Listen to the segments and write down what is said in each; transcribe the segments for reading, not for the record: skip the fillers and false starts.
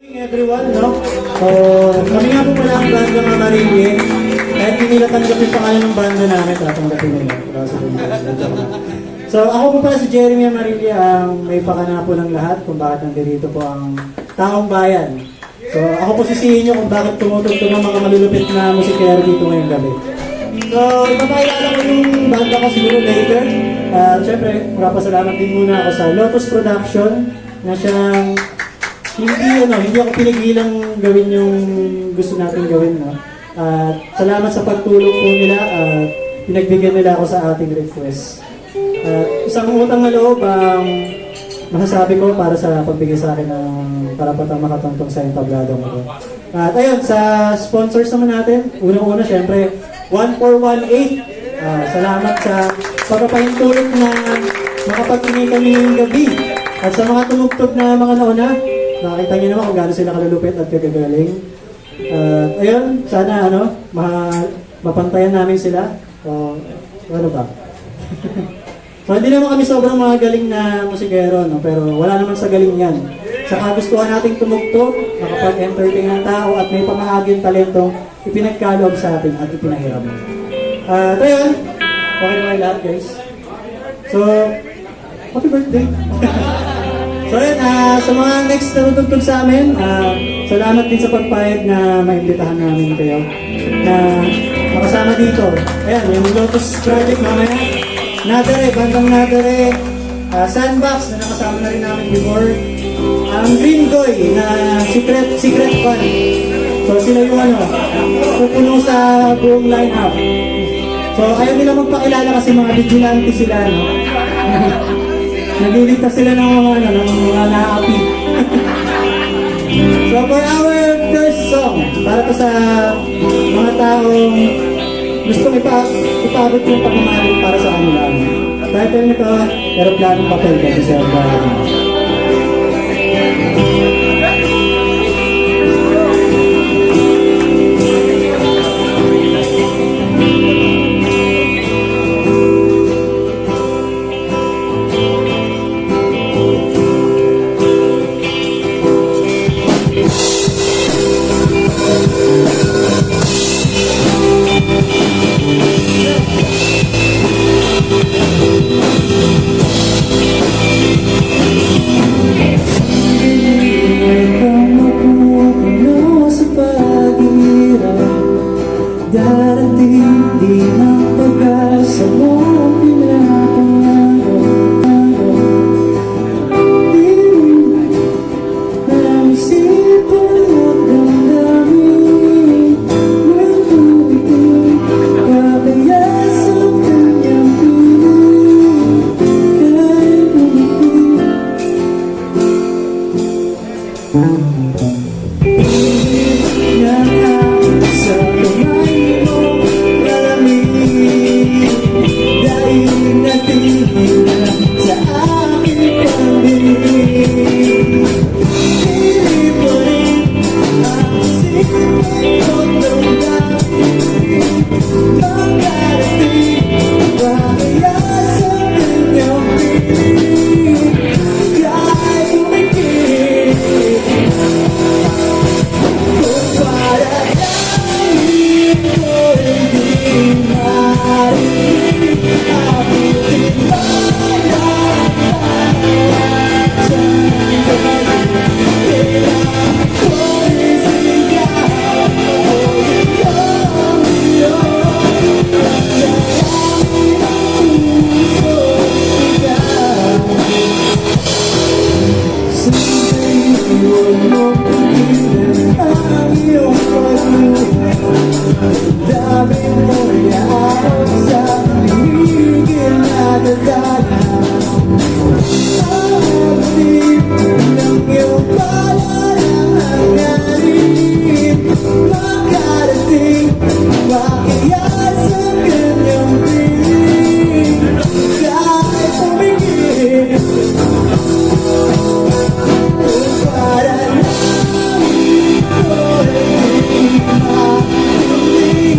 Everyone, no? So, kami nga po pala ang banda ng Amarillo. Kahit hindi nila tanggapin pa kayo ng banda namin, tatanggapin nila. So, ako po pala si Jeremy Amarillo, ang may pakana po ng lahat kung bakit nandito po ang taong bayan. So, ako po sisihin nyo kung bakit tumutugtog ang mga malulupit na musikero dito ngayong gabi. So, ipapakilala ko yung banda ko siguro later. Siyempre, magpapasalamat din muna ako sa Lotus Production na siyang hindi ako pinigilang gawin yung gusto natin gawin, no? At salamat sa pagtulong po nila at pinagbigyan nila ako sa ating request. At isang utang na loob ang masasabi ko para sa pagbigay sa akin ng karapatang makatungtong sa entablado ko. At ayun, sa sponsors naman natin, unang-una syempre, 1418. Salamat sa pagpapahintulot na makapag-ingay kami ngayong gabi. At sa mga tumugtog na mga nauna, nakita niyo naman kung gaano sila kalulupit at kagagaling. Ayun, sana mapantayan namin sila. Ano ba? So, hindi naman kami sobrang mga galing na musikero, no? Pero wala naman sa galing yan. Sa kagustuhan nating tumugtog, nakapag-entertain ng tao at may pamahaging talentong ipinagkaloob sa atin at ipinahiram. Ayun, okay naman lahat, guys. So, happy birthday! So yun, sa mga next na tutugtog sa amin, salamat din sa pagpayag na maimbitahan namin kayo na makasama dito. Ayan, yung Lotus Project mamaya, Nadere, bandang Nadere, Sandbox na nakasama na rin namin before, ang Green Goy na secret fan. So sila yung pupuno sa buong line-up. So ayaw nila magpakilala kasi mga vigilante sila, no? Nagliligtas sila ng mga naapi. So for our first song, para po sa mga taong gustong ipabot yung pagmamahal para sa kanila. Title nito, Aeroplanong Papel kasi sa darating din ang pag-asa mo ang pinapangako. Ang isipan at damdamin ng tumitig, kakaya sa kanyang piling, kahit umitig. Sa kamay mo lalamig, dahil natigil na sa aking pagdinig. Hindi pa rin ang isipan kong damdamin, magdarating ba kaya sa kanyang piling, kahit umikit. Kung paralangin ko hindi marinig, abutin ba sa galing? Kailangan ko rin sigaw o iyong dalangin ang puso ikaw. Sundin huwag mong pigilan ang iyong pagluha, dami mo'y aawag sa higil na dadala. Aabib ng iyong palalang hangarin, makarating ba kaya sa kanyang piling, kahit umigil. Kung paralangin ko hindi marinig,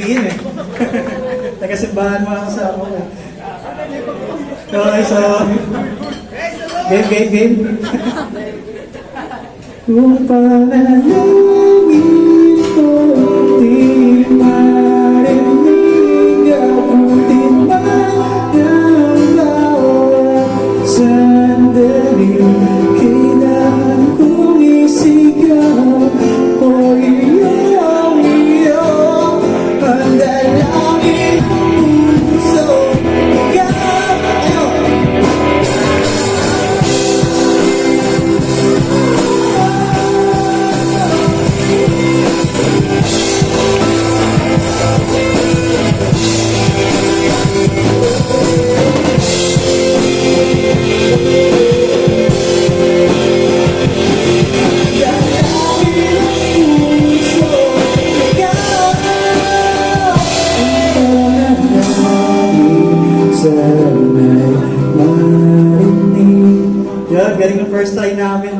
sabihin eh. Taga-simbahan mga kasama ko. Okay, so... Game. Kung panalangin ko di marinig abutin man ng bawat sandali kailangan kong isigaw o iyong ang dalangin ng puso ikaw Yan, galing ang first try namin.